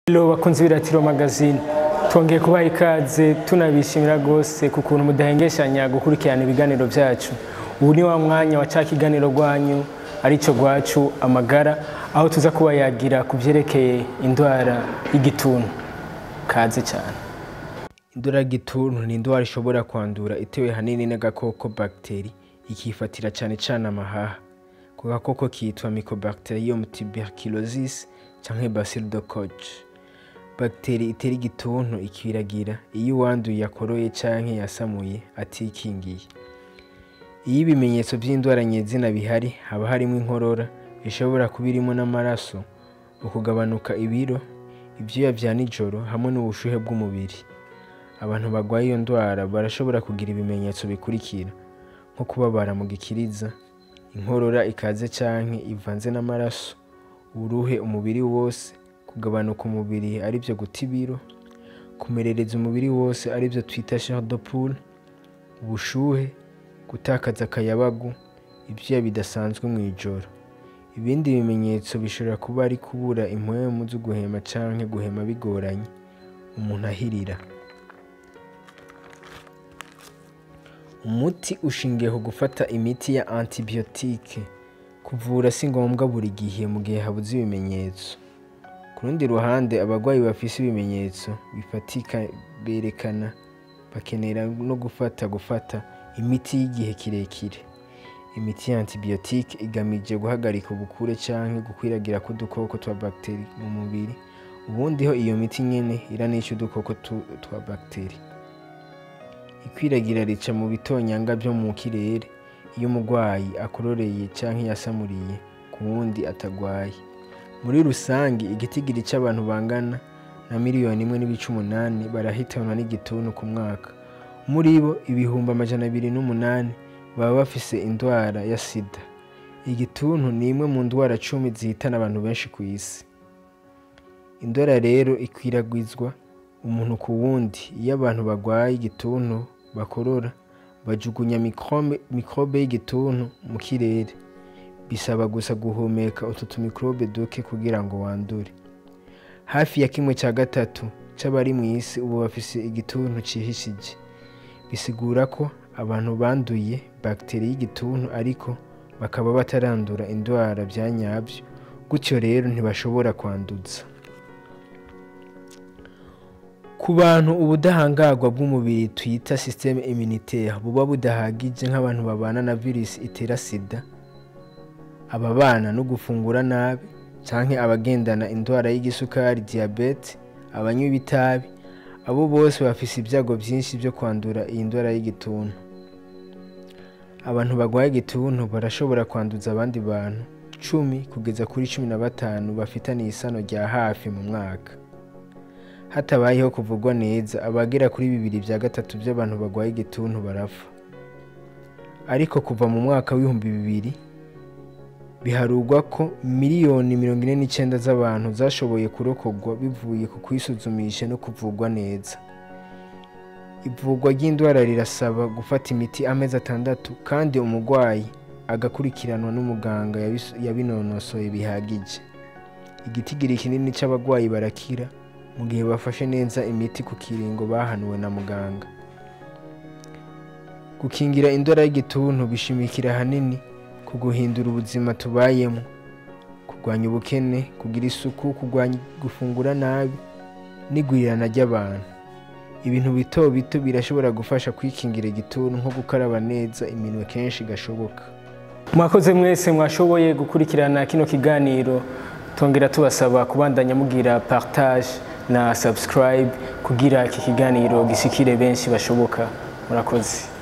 Hello bakunzi b'Iratiro magazine, twongeye kubaha ikaze tunabishimira gose ku kuntu mudahengeshanya gukurikirana ibiganiro byacu. Ubu ni wa mwanya wa ca kiganiro rwanyu arico gwacu amagara, aho tuza kubayagira kuvyerekeye indwara y'igituntu. Kaze cyane. Indwara y'igituntu ni indwara ishobora kwandura itewe hanini n'agakoko bakteri ikifatira cyane amahaha. Ku gakoko kitwa Mycobacterium tuberculosis canke bacille de Koch. Bakteri itera igituntu ikwiragira iyo uwanduye yakoroye canke yasamuye atikingiye. Iyo ibimenyetso by'indwara nyezina bihari, haba harimo inkorora ishobora kuba irimo n'amaraso, ukugabanuka ibiro, ivyuya vya nijoro hamwe n'ubushuhe bw'umubiri. Abantu bagwaye iyo ndwara barashobora kugira ibimenyetso bikurikira nko kubabara mu gikiriza, inkorora ikaze canke ivanze n'amaraso, uruhe umubiri wose, kugabanuka umubiri arivyo guta ibiro, kumerereza umubiri wose arivyo twita chair de poule, ubushuhe, gutakaza akayabagu, ivyuya bidasanzwe mw'ijoro. Ibindi bimenyetso bishobora kuba ari kubura impwemu zo guhema canke guhema bigoranye, umuntu ahirira. Umuti ushingiye ku gufata imiti ya antibiotique. Kuvura si ngombwa buri gihe mu gihe habuze ibimenyetso. Ku rundi ruhande, abagwayi bafise ibimenyetso bifatika berekana bakenera no gufata imiti y'igihe kirekire. Imiti ya antibiotique igamije guhagarika ubukure canke gukwiragira k'udukoko twa bakteri mu mubiri. Ubundi ho iyo miti nyene iranica udukoko twa bakteri. Ikwiragira rica mu bitonyanga vyo mu kirere iyo umugwayi akororeye canke yasamuriye ku wundi atagwaye. Muri rusangi, igitigiri c'abantu bangana na miliyoni 1.8 barahitanwa n'igituntu ku mwaka. Muri bo 208,000 baba bafise indwara ya sida. Igituntu ni imwe mu ndwara 10 zihitana abantu benshi ku isi. Indwara rero ikwiragwizwa umuntu ku wundi. Iyo abantu bagwaye igituntu bakorora, bajugunya mikrobe y'igituntu mu kirere. Bisaba gusa guhumeka utu tumikrobe duke kugira ngo wandure. Hafi ya 1/3 c'abari mw'isi ubu bafise igituntu cihishije. Bisigura ko abantu banduye bakteri y'igituntu ariko bakaba batarandura indwara vya nyavyo, gutyo rero ntibashobora kwanduza. Ku bantu ubudahangarwa bw'umubiri twita systeme immunitaire buba budahagije nk'abantu babana na virus itera sida, ababana no gufungura nabi canke abagendana indwara y'igisukari diabete, abanywa ibitabi, abo bose bafise ibyago vyinshi vyo kwandura iyi ndwara y'igituntu. Abantu bagwaye igituntu barashobora kwanduza abandi bantu 10 kugeza kuri 15 bafitaniye isano rya hafi mu mwaka. Hatabayeho kuvugwa neza, abagera kuri 2/3 by'abantu bagwaye igituntu barapfa. Ariko kuva mu mwaka w'2000 biharugwa ko miliyoni 49 z'abantu zashoboye kurokogwa bivuye ku kwisuzumisha no kuvugwa neza. Ivugwa ry'indwara rirasaba gufata imiti amezi 6 kandi umugwayi agakurikiranwa n'umuganga yabinonosoye bihagije. Igitigiri kinini c'abagwayi barakira mu gihe bafashe neza imiti ku kiringo bahanuwe na muganga. Gukingira indwara y'igituntu bishimikira hanini ku guhindura ubuzima tubayemo, kurwanya ubukene, kugira isuku, kurwanya gufungura nabi n'igwirirana ry'abantu. Ibintu bito bito birashobora gufasha kwikingira igituntu nko gukaraba neza iminwe kenshi gashoboka. Mwakoze mwese mwashoboye gukurikirana kino kiganiro. Tongera tubasaba kubandanya mugira partage na subscribe kugira iki kiganiro gishikire benshi bashoboka. Murakoze.